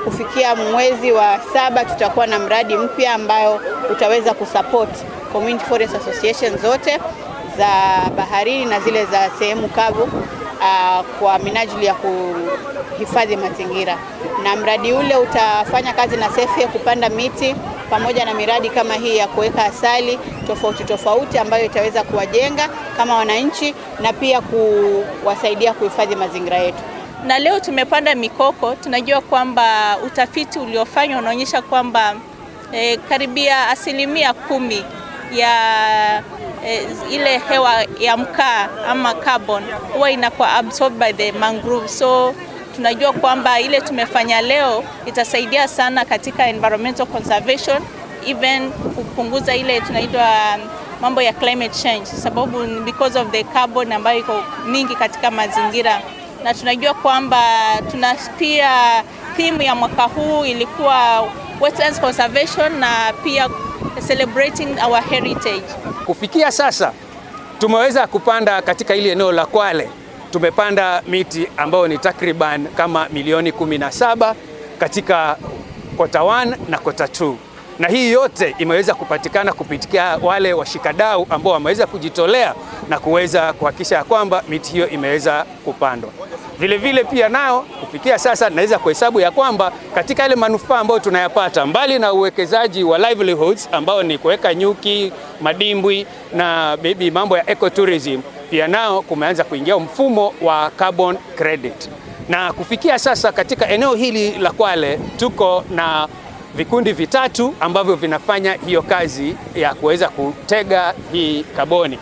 kufikia mwezi wa 7 tutakuwa na mradi mpya ambayo utaweza kusupport community forest association zote za baharini na zile za sehemu kavu kwa minajili ya kuhifadhi mazingira. Na mradi ule utafanya kazi na SEFIA kupanda miti pamoja na miradi kama hii ya kuweka asali tofauti ambayo itaweza kuwajenga kama wananchi na pia kuwasaidia kuhifadhi mazingira yetu. Na leo tumepanda mikoko. Tunajua kwamba utafiti uliofanywa unaonyesha kwamba karibia 10% ya ile hewa ya mkaa ama carbon huwa inakuwa absorbed by the mangrove. So tunajua kwamba ile tumefanya leo itasaidia sana katika environmental conservation, even kupunguza ile tunaitwa mambo ya climate change, sababu because of the carbon ambayo iko mingi katika mazingira. Na tunajua kwamba pia theme ya mwaka huu ilikuwa wetlands conservation na pia celebrating our heritage. Kufikia sasa tumeweza kupanda katika ile eneo la Kwale, tumepanda miti ambayo ni takriban kama milioni 17 katika kota 1 na kota 2. Na hii yote imeweza kupatikana kupitia wale washikadau ambao wameweza kujitolea na kuweza kuhakikisha kwamba miti hiyo imeweza kupandwa. Vile vile pia nao kufikia sasa naweza kuhesabu ya kwamba katika ile manufaa ambayo tunayapata mbali na uwekezaji wa livelihoods ambao ni kuweka nyuki, madimbwi na mambo ya ecotourism, pia nao kumeanza kuingia mfumo wa carbon credit. Na kufikia sasa katika eneo hili la Kwale tuko na vikundi vitatu ambavyo vinafanya hiyo kazi ya kuweza kutega hii kaboni.